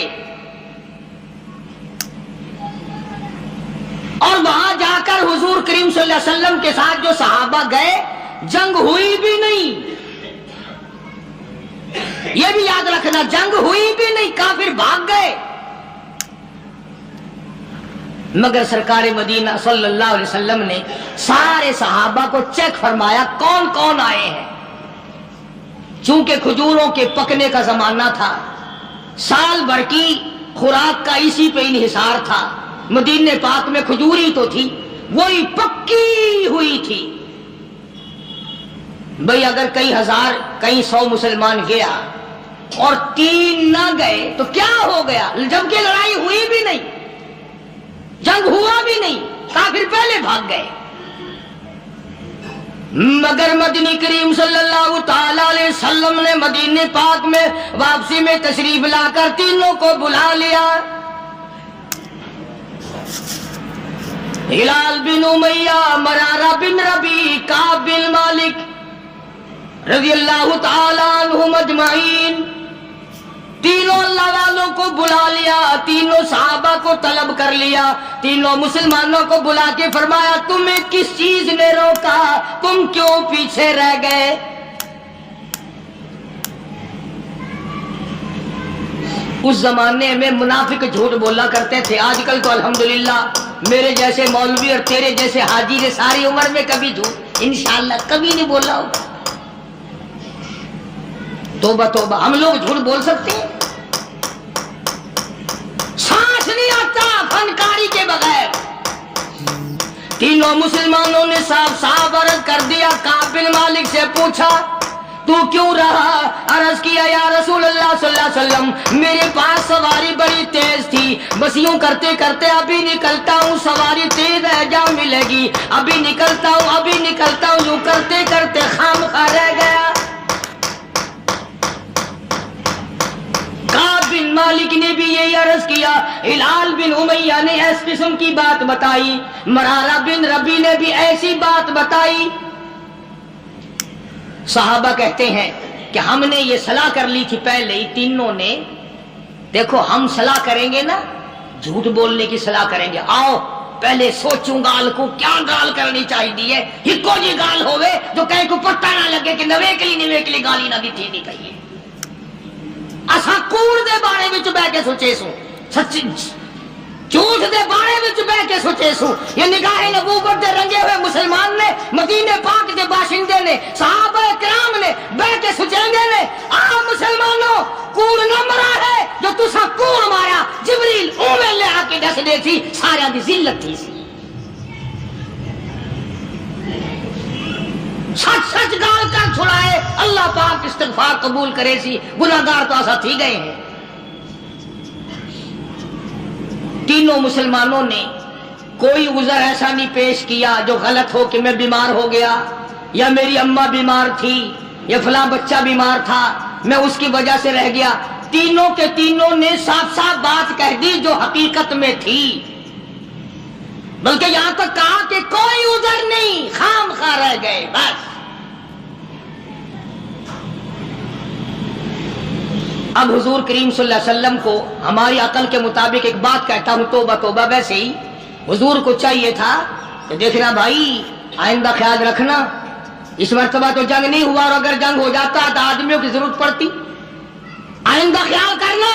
اور وہاں جا کر حضور کریم صلی اللہ علیہ وسلم کے ساتھ جو صحابہ گئے جنگ ہوئی بھی نہیں، یہ بھی یاد رکھنا، جنگ ہوئی بھی نہیں، کافر بھاگ گئے۔ مگر سرکار مدینہ صلی اللہ علیہ وسلم نے سارے صحابہ کو چیک فرمایا کون کون آئے ہیں۔ چونکہ کھجوروں کے پکنے کا زمانہ تھا، سال بھر کی خوراک کا اسی پہ انحصار تھا، مدینے پاک میں کھجور ہی تو تھی، وہی پکی ہوئی تھی۔ بھئی اگر کئی ہزار کئی 100 مسلمان گیا اور 3 نہ گئے تو کیا ہو گیا، جبکہ لڑائی ہوئی بھی نہیں، جنگ ہوا بھی نہیں، کافر پہلے بھاگ گئے۔ مگر مدنی کریم صلی اللہ تعالی علیہ وسلم نے مدینے پاک میں واپسی میں تشریف لا کر تینوں کو بلا لیا۔ ہلال بن امیہ، مرارہ بن ربیع، کعب بن مالک رضی اللہ تعالی عنہم اجمعین، تینوں اللہ والوں کو بلا لیا، تینوں صحابہ کو طلب کر لیا، تینوں مسلمانوں کو بلا کے فرمایا تمہیں کس چیز نے روکا، تم کیوں پیچھے رہ گئے؟ اس زمانے میں منافق جھوٹ بولا کرتے تھے، آج کل تو الحمدللہ میرے جیسے مولوی اور تیرے جیسے حاجی نے ساری عمر میں کبھی جھوٹ انشاءاللہ کبھی نہیں بولا ہوگا۔ توبہ توبہ، ہم لوگ جھوٹ بول سکتے ہیں؟ سانس نہیں آتا فنکاری کے بغیر۔ تینوں مسلمانوں نے صاف صاف عرض کر دیا، کعب بن مالک سے پوچھا تو کیوں رہا؟ عرض کیا یا رسول اللہ صلی اللہ علیہ وسلم میرے پاس سواری بڑی تیز تھی، بس یوں کرتے کرتے ابھی نکلتا ہوں، سواری تیز ہے جا ملے گی، ابھی نکلتا ہوں ابھی نکلتا ہوں، یوں کرتے کرتے خامخواہ رہ گیا۔ کعب بن مالک نے بھی یہی عرض کیا، ہلال بن امیہ نے اس قسم کی بات بتائی، مرارہ بن ربیع نے بھی ایسی بات بتائی۔ صحابہ کہتے ہیں کہ ہم نے یہ صلاح کر لی تھی پہلے ہی تینوں نے، دیکھو ہم صلاح کریں گے نا، جھوٹ بولنے کی صلاح کریں گے، آؤ پہلے سوچوں گال کو کیا گال کرنی چاہیے، ہکو جی گال ہوئے جو کہیں کو پتہ نہ لگے کہ نویکلی گالی نہ دی تھی نہیں کہیے۔ اسا کوڑ دے بارے وچ بیٹھ کے سوچے سو، سچی جھوٹ دے بارے وچ بیٹھ کے سوچے سو، یہ نگاہ نبوت دے رنگے ہوئے مسلمان نے، مدینے پاک دے باشندے نے، صحابہ کرام نے بیٹھ کے سوچیں گے نے، مسلمانوں کوڑ نہ مرا ہے جو تسا کوڑ مارا، جبریل اوے لے آ کے دس دے سی سارا دی ذلت تھی سی، سچ سچ گال کر چھڑائے، اللہ پاک استغفار قبول کرے سی، گناہگار تو ایسا تھی گئے ہیں۔ تینوں مسلمانوں نے کوئی عذر ایسا نہیں پیش کیا جو غلط ہو کہ میں بیمار ہو گیا، یا میری اماں بیمار تھی، یا فلاں بچہ بیمار تھا میں اس کی وجہ سے رہ گیا۔ تینوں کے تینوں نے صاف صاف بات کہہ دی جو حقیقت میں تھی، بلکہ یہاں تک کہا کہ کوئی عذر نہیں، خام خواہ رہ گئے بس۔ اب حضور کریم صلی اللہ علیہ وسلم کو ہماری عقل کے مطابق ایک بات کہتا ہوں، توبہ توبہ، ویسے ہی حضور کو چاہیے تھا کہ دیکھنا بھائی آئندہ خیال رکھنا، اس مرتبہ تو جنگ نہیں ہوا، اور اگر جنگ ہو جاتا تو آدمیوں کی ضرورت پڑتی، آئندہ خیال کرنا۔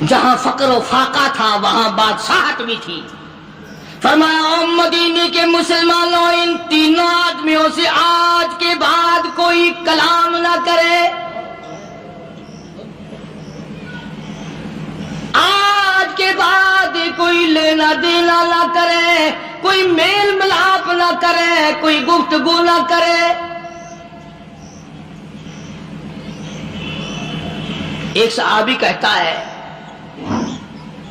جہاں فقر و فاقہ تھا وہاں بادشاہت بھی تھی۔ فرمایا او مدینے کے مسلمانوں، ان تینوں آدمیوں سے آج کے بعد کوئی کلام نہ کرے، آج کے بعد کوئی لینا دینا نہ کرے، کوئی میل ملاپ نہ کرے، کوئی گفتگو نہ کرے۔ ایک صحابی کہتا ہے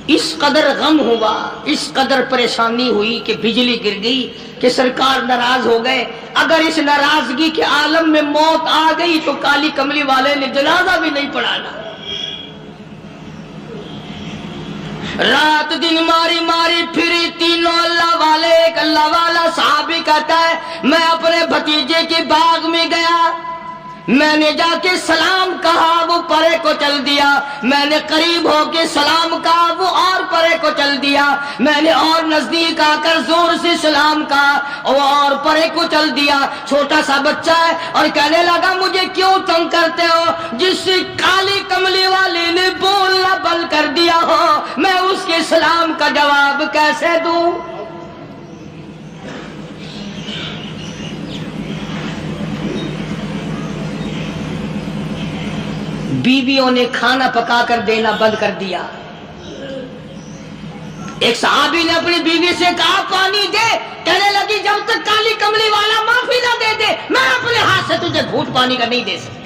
اس قدر غم ہوا، اس قدر پریشانی ہوئی کہ بجلی گر گئی کہ سرکار ناراض ہو گئے، اگر اس ناراضگی کے عالم میں موت آ گئی تو کالی کملی والے نے جنازہ بھی نہیں پڑھانا۔ رات دن ماری ماری پھری تینوں اللہ والے، ایک اللہ والا صحابی کہتا ہے میں اپنے بھتیجے کے باغ میں گیا، میں نے جا کے سلام کہا وہ پرے کو چل دیا، میں نے قریب ہو کے سلام کہا وہ اور پرے کو چل دیا، میں نے اور نزدیک آ کر زور سے سلام کہا وہ اور پرے کو چل دیا۔ چھوٹا سا بچہ ہے اور کہنے لگا مجھے کیوں تنگ کرتے ہو، جس کالی کملی والی نے بولنا بند کر دیا ہو میں اس کے سلام کا جواب کیسے دوں۔ بیویوں نے کھانا پکا کر دینا بند کر دیا۔ ایک صحابی نے اپنی بیوی سے کہا پانی دے، کہنے لگی جب تک کالی کملی والا معافی نہ دے دے میں اپنے ہاتھ سے تجھے گھونٹ پانی کا نہیں دے سکتی۔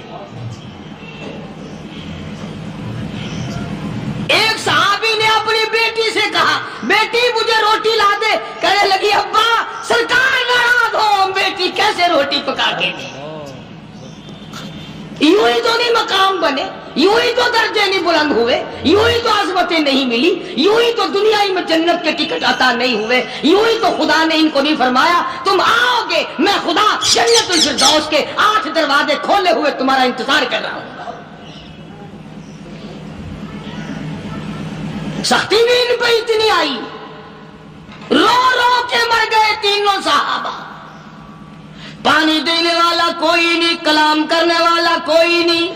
ایک صحابی نے اپنی بیٹی سے کہا بیٹی مجھے روٹی لا دے، کہنے لگی ابا سرکار ناراض ہو، بیٹی کیسے روٹی پکا کے دے۔ یوں ہی تو نہیں مقام بنے، یوں ہی تو درجے نہیں بلند ہوئے، یوں ہی تو عظمتیں نہیں ملی، یوں ہی تو دنیا میں جنت کے ٹکٹ عطا نہیں ہوئے، یوں ہی تو خدا نے ان کو نہیں فرمایا تم آؤ گے میں خدا جنت الفردوس کے 8 دروازے کھولے ہوئے تمہارا انتظار کر رہا ہوں۔ سختی بھی ان پہ اتنی آئی، رو رو کے مر گئے تینوں صحابہ۔ پانی دینے والا کوئی نہیں، کلام کرنے والا کوئی نہیں،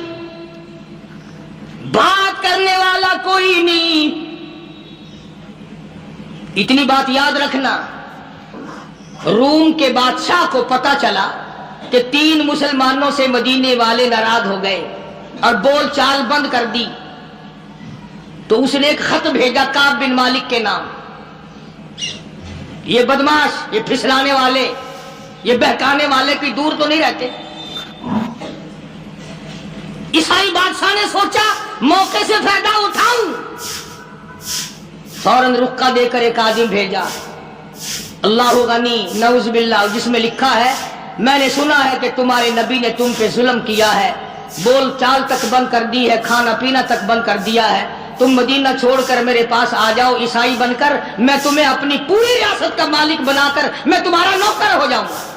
بات کرنے والا کوئی نہیں۔ اتنی بات یاد رکھنا، روم کے بادشاہ کو پتا چلا کہ 3 مسلمانوں سے مدینے والے ناراض ہو گئے اور بول چال بند کر دی، تو اس نے ایک خط بھیجا کعب بن مالک کے نام، یہ بدماش، یہ پھسلانے والے، یہ بہکانے والے کوئی دور تو نہیں رہتے۔ عیسائی بادشاہ نے سوچا موقع سے فائدہ اٹھاؤں، فوراً رکا دے کر ایک آدمی بھیجا، اللہ غنی نعوذ باللہ، جس میں لکھا ہے میں نے سنا ہے کہ تمہارے نبی نے تم پہ ظلم کیا ہے، بول چال تک بند کر دی ہے، کھانا پینا تک بند کر دیا ہے، تم مدینہ چھوڑ کر میرے پاس آ جاؤ عیسائی بن کر، میں تمہیں اپنی پوری ریاست کا مالک بنا کر میں تمہارا نوکر ہو جاؤں گا۔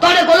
ਤੁਹਾਡੇ ਕੋਲ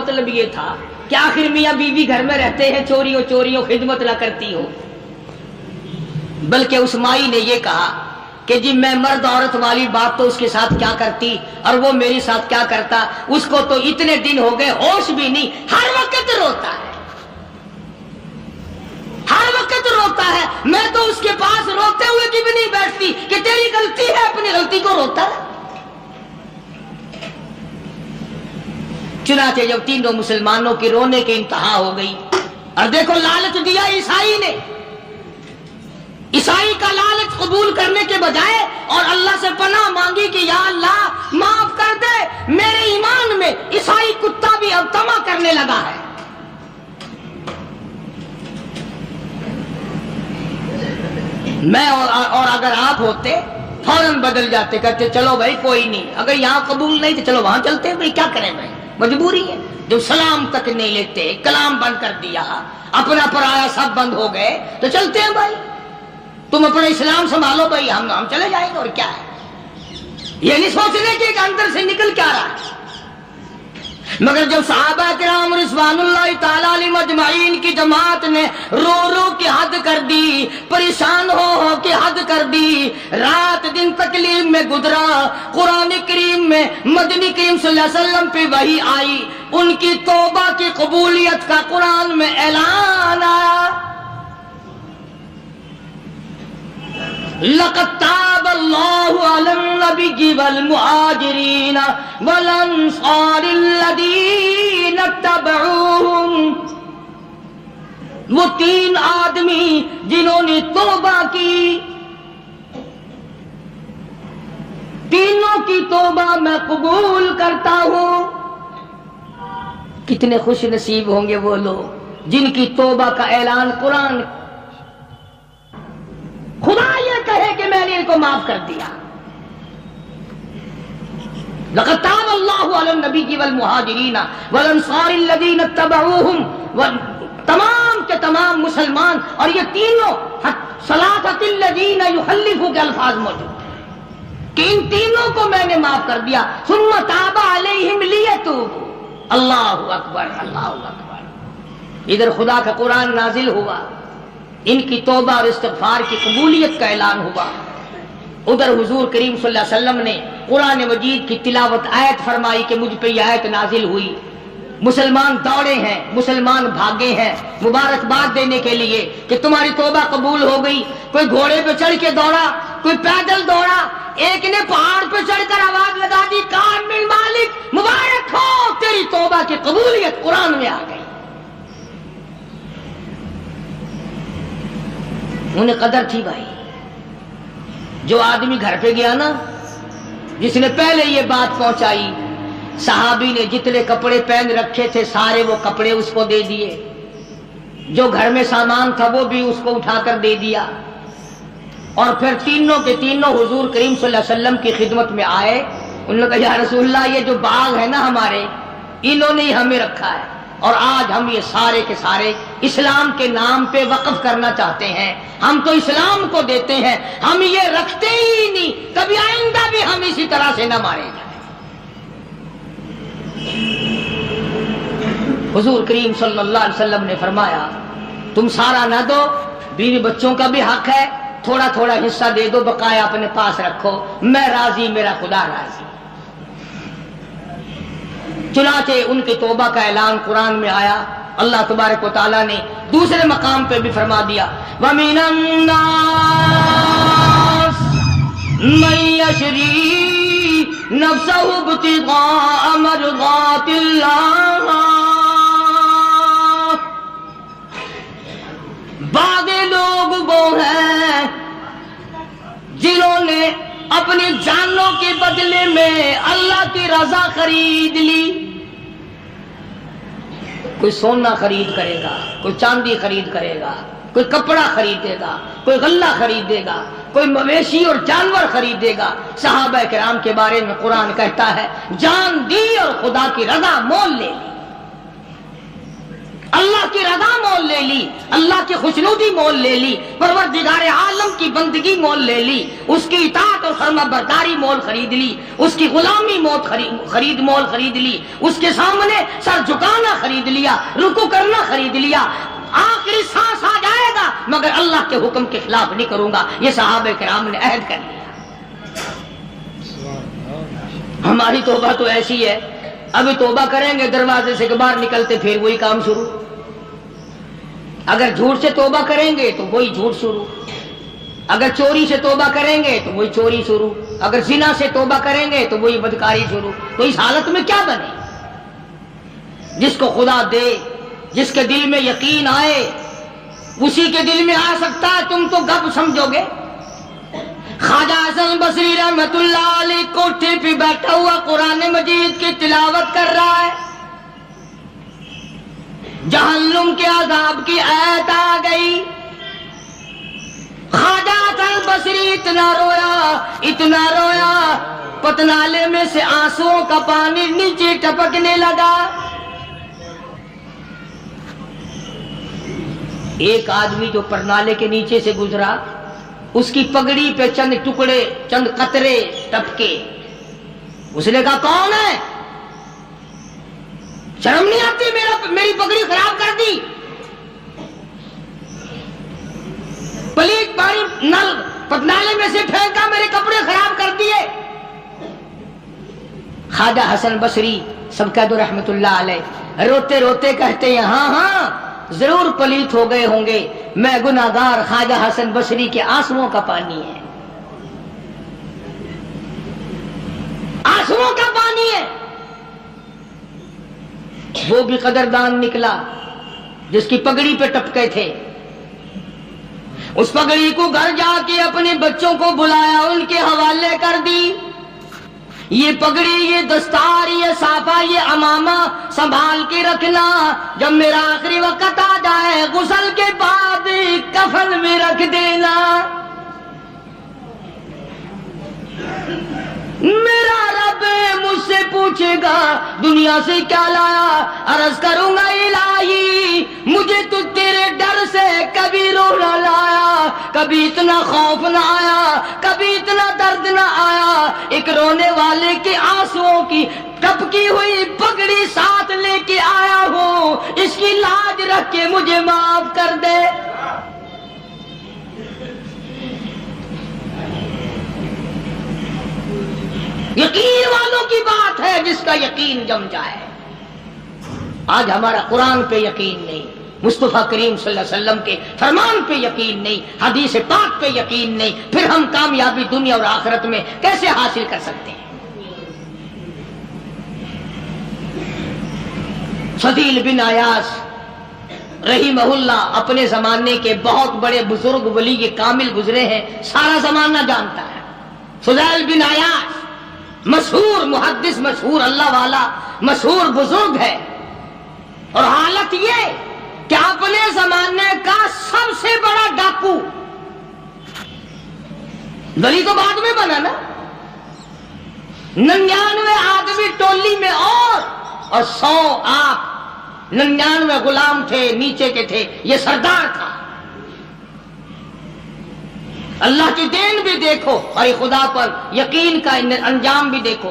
مطلب یہ تھا کہ آخر میاں بیوی گھر میں رہتے ہیں، چوریوں خدمت نہ کرتی ہو، بلکہ اس مائی نے یہ کہا کہ جی میں مرد عورت والی بات تو اس کے ساتھ کیا کرتی اور وہ میرے ساتھ کیا کرتا، اس کو تو اتنے دن ہو گئے ہوش بھی نہیں، ہر وقت روتا ہے، ہر وقت روتا ہے، میں تو اس کے پاس روتے ہوئے کی بھی نہیں بیٹھتی کہ تیری غلطی ہے، اپنی غلطی کو روتا ہے۔ چنانچہ جب تینوں مسلمانوں کی رونے کی انتہا ہو گئی، اور دیکھو لالچ دیا عیسائی نے، عیسائی کا لالچ قبول کرنے کے بجائے اور اللہ سے پناہ مانگی کہ یا اللہ معاف کر دے، میرے ایمان میں عیسائی کتا بھی اب طمع کرنے لگا ہے۔ میں اور اگر آپ ہوتے فوراً بدل جاتے، کہتے چلو بھائی کوئی نہیں، اگر یہاں قبول نہیں تو چلو وہاں چلتے ہیں، بھائی کیا کریں بھائی، مجبوری ہے۔ جو سلام تک نہیں لیتے، کلام بند کر دیا، اپنا پرایا سب بند ہو گئے، تو چلتے ہیں بھائی، تم اپنا اسلام سنبھالو بھائی، ہم چلے جائیں گے، اور کیا ہے۔ یہ نہیں سوچنے کہ ایک اندر سے نکل کیا رہا ہے۔ مگر جب صحابہ کرام رضوان اللہ تعالی علیہم اجمعین کی جماعت نے رو رو کے حد کر دی، پریشان ہو کے حد کر دی، رات دن تکلیف میں گزرا، قرآن کریم میں مدنی کریم صلی اللہ علیہ وسلم پہ وحی آئی، ان کی توبہ کی قبولیت کا قرآن میں اعلان آیا۔ لقد تاب اللہ علی النبی والمہاجرین والانصار الذین اتبعوہم، وہ تین آدمی جنہوں نے توبہ کی، تینوں کی توبہ میں قبول کرتا ہوں۔ کتنے خوش نصیب ہوں گے وہ لوگ جن کی توبہ کا اعلان قرآن، خدا یہ کہے کہ میں نے ان کو معاف کر دیا۔ لقد تاب اللہ علی النبی والمہاجرین والانصار الذین اتبعوہم، تمام کے تمام مسلمان، اور یہ تینوں ثلاثۃ الذین یخلفوا کے الفاظ موجود کہ ان تینوں کو میں نے معاف کر دیا۔ ثم تاب علیہم لیتوبوا، اللہ اکبر اللہ اکبر۔ ادھر خدا کا قرآن نازل ہوا، ان کی توبہ اور استغفار کی قبولیت کا اعلان ہوا، ادھر حضور کریم صلی اللہ علیہ وسلم نے قرآن مجید کی تلاوت آیت فرمائی کہ مجھ پہ یہ آیت نازل ہوئی۔ مسلمان دوڑے ہیں، مسلمان بھاگے ہیں مبارکباد دینے کے لیے کہ تمہاری توبہ قبول ہو گئی۔ کوئی گھوڑے پہ چڑھ کے دوڑا، کوئی پیدل دوڑا، ایک نے پہاڑ پہ چڑھ کر آواز لگا دی، کامل مالک مبارک ہو، تیری توبہ کی قبولیت قرآن میں آ گئی۔ انہیں قدر تھی بھائی۔ جو آدمی گھر پہ گیا نا، جس نے پہلے یہ بات پہنچائی، صحابی نے جتنے کپڑے پہن رکھے تھے سارے وہ کپڑے اس کو دے دیے، جو گھر میں سامان تھا وہ بھی اس کو اٹھا کر دے دیا، اور پھر تینوں کے تینوں حضور کریم صلی اللہ علیہ وسلم کی خدمت میں آئے۔ انہوں نے کہا یا رسول اللہ، یہ جو باغ ہے نا ہمارے، انہوں نے ہی ہمیں رکھا ہے، اور آج ہم یہ سارے کے سارے اسلام کے نام پہ وقف کرنا چاہتے ہیں، ہم تو اسلام کو دیتے ہیں، ہم یہ رکھتے ہی نہیں، کبھی آئندہ بھی ہم اسی طرح سے نہ مارے جائیں۔ حضور کریم صلی اللہ علیہ وسلم نے فرمایا تم سارا نہ دو، بیوی بچوں کا بھی حق ہے، تھوڑا تھوڑا حصہ دے دو، بقایا اپنے پاس رکھو، میں راضی میرا خدا راضی۔ چنانچہ ان کی توبہ کا اعلان قرآن میں آیا۔ اللہ تبارک و تعالیٰ نے دوسرے مقام پہ بھی فرما دیا، وَمِنَ النَّاسِ مَن يَشْرِي نَفْسَهُ ابْتِغَاءَ مَرْضَاتِ اللَّهِ، بعض لوگ وہ ہیں جنہوں نے اپنی جانوں کے بدلے میں اللہ کی رضا خرید لی۔ کوئی سونا خرید کرے گا، کوئی چاندی خرید کرے گا، کوئی کپڑا خریدے گا، کوئی غلہ خریدے گا، کوئی مویشی اور جانور خریدے گا۔ صحابہ کرام کے بارے میں قرآن کہتا ہے جان دی اور خدا کی رضا مول لے لی۔ اللہ کی رضا مول لے لی، اللہ کی خوشنودی مول لے لی، پروردگار عالم کی بندگی مول لے لی، اس کی اطاعت اور فرما برداری مول خرید لی، اس کی غلامی مول خرید لی، اس کے سامنے سر جھکانا خرید لیا، رکوع کرنا خرید لیا، آخری سانس آ جائے گا مگر اللہ کے حکم کے خلاف نہیں کروں گا، یہ صحابہ کرام نے عہد کر لیا۔ ہماری توبہ تو ایسی ہے، ابھی توبہ کریں گے دروازے سے باہر نکلتے پھر وہی کام شروع، اگر جھوٹ سے توبہ کریں گے تو وہی جھوٹ شروع، اگر چوری سے توبہ کریں گے تو وہی چوری شروع، اگر زنا سے توبہ کریں گے تو وہی بدکاری شروع۔ تو اس حالت میں کیا بنے؟ جس کو خدا دے، جس کے دل میں یقین آئے اسی کے دل میں آ سکتا ہے، تم تو گپ سمجھو گے۔ خواجہ حسن بصری رحمت اللہ علیہ کوٹھے پہ بیٹھا ہوا قرآن مجید کی تلاوت کر رہا ہے، جہنم کے عذاب کی آیت آ گئی، خواجہ حسن بصری اتنا رویا پتنالے میں سے آنسوؤں کا پانی نیچے ٹپکنے لگا۔ ایک آدمی جو پرنالے کے نیچے سے گزرا، اس کی پگڑی پہ چند ٹکڑے، چند قطرے ٹپکے، اس نے کہا کون ہے؟ شرم نہیں آتی؟ میری پگڑی خراب کر دی، پلیت پانی نل پتنالے میں سے پھینکا، میرے کپڑے خراب کر دیے۔ خواجہ حسن بصری سب کہہ دو رحمت اللہ علیہ، روتے روتے کہتے ہیں ہاں ضرور پلیت ہو گئے ہوں گے، میں گناہگار خواجہ حسن بصری کے آنسوؤں کا پانی ہے، آنسوؤں کا پانی ہے۔ وہ بھی قدردان نکلا جس کی پگڑی پہ ٹپکے تھے، اس پگڑی کو گھر جا کے اپنے بچوں کو بلایا، ان کے حوالے کر دی، یہ پگڑی، یہ دستار، یہ صافہ، یہ امامہ سنبھال کے رکھنا، جب میرا آخری وقت آ جائے غسل کے بعد کفن میں رکھ دینا، میرا رب مجھ سے پوچھے گا دنیا سے کیا لایا، عرض کروں گا الہی مجھے تو تیرے ڈر سے کبھی رونا لایا، کبھی اتنا خوف نہ آیا، کبھی اتنا درد نہ آیا، ایک رونے والے کے آنسوؤں کی ٹپکی ہوئی پگڑی ساتھ لے کے آیا ہوں، اس کی لاج رکھ کے مجھے معاف کر دے۔ یقین والوں کی بات ہے، جس کا یقین جم جائے۔ آج ہمارا قرآن پہ یقین نہیں، مصطفیٰ کریم صلی اللہ علیہ وسلم کے فرمان پہ یقین نہیں، حدیث پاک پہ یقین نہیں، پھر ہم کامیابی دنیا اور آخرت میں کیسے حاصل کر سکتے ہیں؟ فضیل بن عیاض رحمہ اللہ اپنے زمانے کے بہت بڑے بزرگ ولی کامل گزرے ہیں، سارا زمانہ جانتا ہے۔ فضیل بن عیاض مشہور محدث، مشہور اللہ والا، مشہور بزرگ ہے، اور حالت یہ کہ اپنے زمانے کا سب سے بڑا ڈاکو، ولی تو بعد میں بنا نا، 99 آدمی ٹولی میں اور 100 آپ، 99 غلام تھے نیچے کے تھے، یہ سردار تھا۔ اللہ کی دین بھی دیکھو اور خدا پر یقین کا انجام بھی دیکھو۔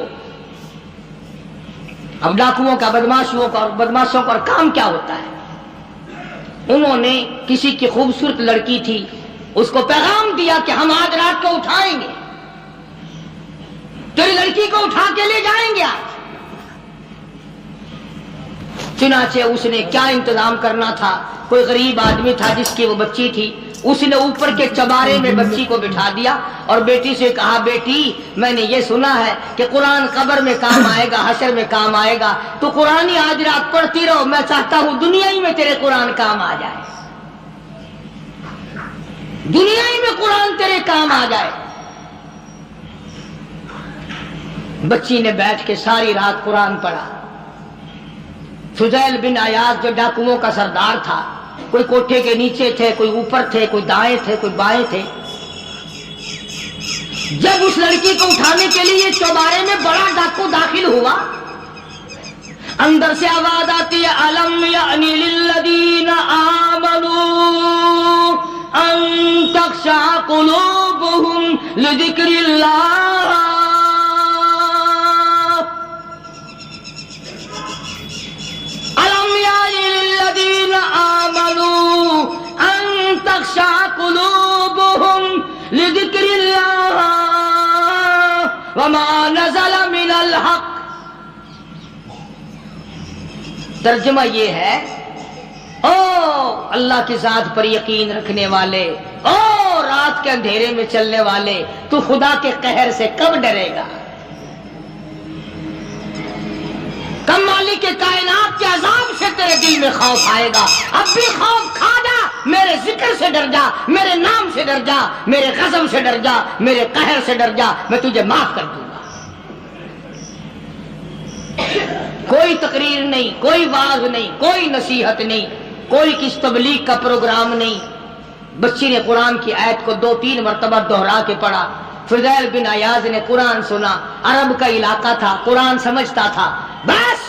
اب ڈاکوؤں کا، بدماشوں کا کام کیا ہوتا ہے؟ انہوں نے کسی کی خوبصورت لڑکی تھی، اس کو پیغام دیا کہ ہم آج رات کو اٹھائیں گے، تیری لڑکی کو اٹھا کے لے جائیں گے آج۔ چنانچہ اس نے کیا انتظام کرنا تھا، کوئی غریب آدمی تھا جس کی وہ بچی تھی، اس نے اوپر کے چبارے میں بچی کو بٹھا دیا اور بیٹی سے کہا بیٹی میں نے یہ سنا ہے کہ قرآن قبر میں کام آئے گا، حشر میں کام آئے گا، تو قرآن آج رات پڑھتی رہو، میں چاہتا ہوں دنیا ہی میں تیرے قرآن کام آ جائے، دنیا ہی میں قرآن تیرے کام آ جائے۔ بچی نے بیٹھ کے ساری رات قرآن پڑھا۔ فضیل بن عیاض جو ڈاکوؤں کا سردار تھا، کوئی کوٹھے کے نیچے تھے، کوئی اوپر تھے، کوئی دائیں تھے، کوئی بائیں تھے، جب اس لڑکی کو اٹھانے کے لیے چوبارے میں بڑا ڈاکو داخل ہوا، اندر سے آواز آتی ہے الم یعنی للذین آمنوا ان تخشع قلوبهم لذکر اللہ. الم یعنی للذین آمنوا ان تخشع قلوبهم لذکر اللہ وما نزل من الحق. ترجمہ یہ ہے او اللہ کی ذات پر یقین رکھنے والے، او رات کے اندھیرے میں چلنے والے، تو خدا کے قہر سے کب ڈرے گا؟ کب مالک کے کائنات کے عذاب سے تیرے دل میں خوف آئے گا؟ اب بھی خوف کھا جا، میرے ذکر سے ڈر جا، میرے نام سے ڈر جا، میرے غضب سے ڈر جا، میرے قہر سے ڈر جا، میں تجھے معاف کر دوں گا. کوئی تقریر نہیں، کوئی واعظ نہیں، کوئی نصیحت نہیں، کوئی کس تبلیغ کا پروگرام نہیں. بچی نے قرآن کی آیت کو 2-3 مرتبہ دہرا کے پڑھا. فضیل بن عیاض نے قرآن سنا، عرب کا علاقہ تھا، قرآن سمجھتا تھا. بس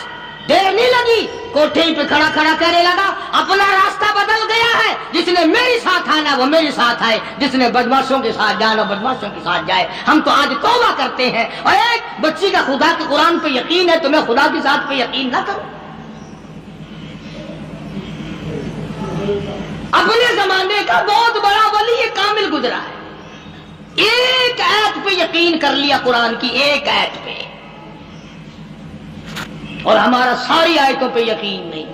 دیر نہیں لگی، کوٹھے پہ کھڑا کھڑا کہنے لگا اپنا راستہ بدل گیا ہے، جس نے میرے ساتھ آنا وہ میرے ساتھ آئے، جس نے بدماشوں کے ساتھ جانا بدماشوں کے ساتھ جائے. ہم تو آج توبہ کرتے ہیں، اور ایک بچی کا خدا کے قرآن پہ یقین ہے تو میں خدا کی ذات پہ یقین نہ کروں؟ اپنے زمانے کا بہت بڑا ولی یہ کامل گزرا ہے، ایک آیت پہ یقین کر لیا، قرآن کی ایک آیت پہ. اور ہمارا ساری آیتوں پہ یقین نہیں،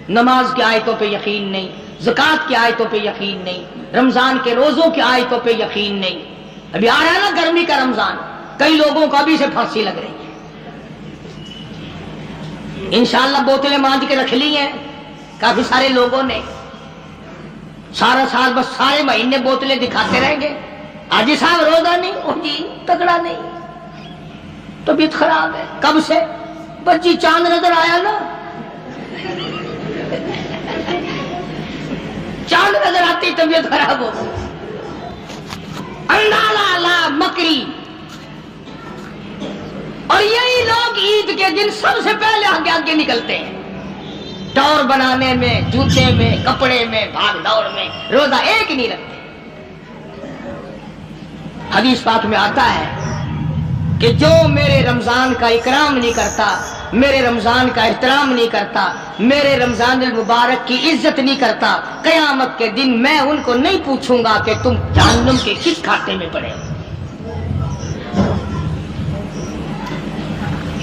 نماز کی آیتوں پہ یقین نہیں، زکوٰۃ کی آیتوں پہ یقین نہیں، رمضان کے روزوں کی آیتوں پہ یقین نہیں. ابھی آ رہا ہے نا گرمی کا رمضان، کئی لوگوں کو ابھی سے پھانسی لگ رہی ہے. انشاءاللہ بوتلیں مانج کے رکھ لی ہیں کافی سارے لوگوں نے، سارا سال بس سارے مہینے بوتلیں دکھاتے رہیں گے. حاجی صاحب روزہ نہیں، او جی تگڑا نہیں، طبیعت خراب ہے. کب سے؟ بچی چاند نظر آیا نا، چاند نظر آتی طبیعت خراب ہو. اندالا مکری. اور یہی لوگ عید کے دن سب سے پہلے آگے آگے نکلتے ہیں، ٹور بنانے میں، جوتے میں، کپڑے میں، بھاگ دوڑ میں. روزہ ایک نہیں رکھتے. حدیث پاک میں آتا ہے کہ جو میرے رمضان کا اکرام نہیں کرتا، میرے رمضان کا احترام نہیں کرتا، میرے رمضان المبارک کی عزت نہیں کرتا، قیامت کے دن میں ان کو نہیں پوچھوں گا کہ تم جہنم کے کس کھاتے میں پڑے.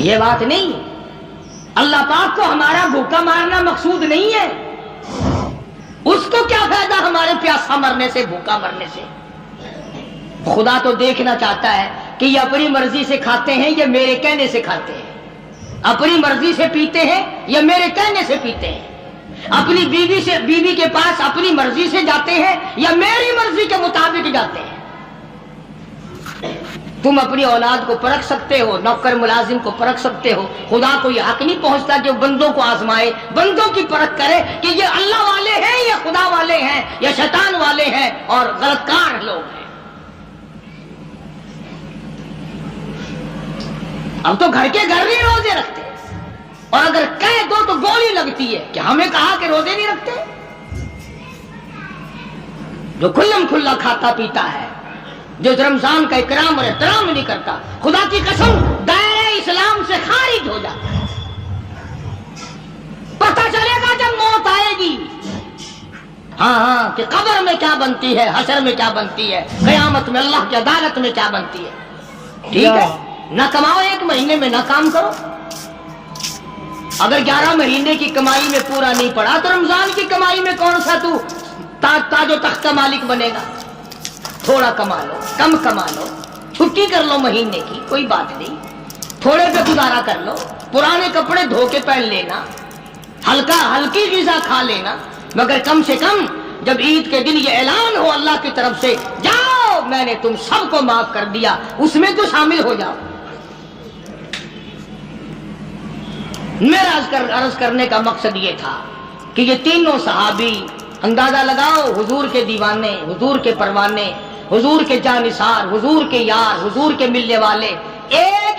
یہ بات نہیں. اللہ پاک کو ہمارا بھوکا مارنا مقصود نہیں ہے. اس کو کیا فائدہ ہمارے پیاسا مرنے سے، بھوکا مرنے سے؟ خدا تو دیکھنا چاہتا ہے کہ یہ اپنی مرضی سے کھاتے ہیں یا میرے کہنے سے کھاتے ہیں، اپنی مرضی سے پیتے ہیں یا میرے کہنے سے پیتے ہیں، اپنی بیوی کے پاس اپنی مرضی سے جاتے ہیں یا میری مرضی کے مطابق جاتے ہیں. تم اپنی اولاد کو پرکھ سکتے ہو، نوکر ملازم کو پرکھ سکتے ہو. خدا کو یہ حق نہیں پہنچتا کہ وہ بندوں کو آزمائے، بندوں کی پرکھ کرے کہ یہ اللہ والے ہیں یا خدا والے ہیں یا شیطان والے ہیں اور غلط کار لوگ ہیں. اب تو گھر کے گھر نہیں روزے رکھتے، اور اگر کہہ دو تو گولی لگتی ہے کہ ہمیں کہا کہ روزے نہیں رکھتے. جو کھلم کھلا کھاتا پیتا ہے، جو رمضان کا اکرام اور احترام نہیں کرتا، خدا کی قسم دائرہ اسلام سے خارج ہو جاتا ہے. پتہ چلے گا جب موت آئے گی، ہاں کہ قبر میں کیا بنتی ہے، حشر میں کیا بنتی ہے، قیامت میں اللہ کی عدالت میں کیا بنتی ہے. ٹھیک ہے، نہ کماؤ، ایک مہینے میں نہ کام کرو. اگر 11 مہینے کی کمائی میں پورا نہیں پڑا تو رمضان کی کمائی میں کون سا تو تاج و تخت کا مالک بنے گا؟ تھوڑا کما لو، کم کما لو، چھٹی کر لو مہینے کی، کوئی بات نہیں، تھوڑے پہ گزارا کر لو، پرانے کپڑے دھو کے پہن لینا، ہلکی غذا کھا لینا. مگر کم سے کم جب عید کے دن یہ اعلان ہو اللہ کی طرف سے جاؤ میں نے تم سب کو معاف کر دیا، اس میں تو شامل ہو جاؤ. میرا عرض کرنے کا مقصد یہ تھا کہ یہ تینوں صحابی، اندازہ لگاؤ، حضور کے دیوانے، حضور کے پروانے، حضور کے جانثار، حضور کے یار، حضور کے ملنے والے، ایک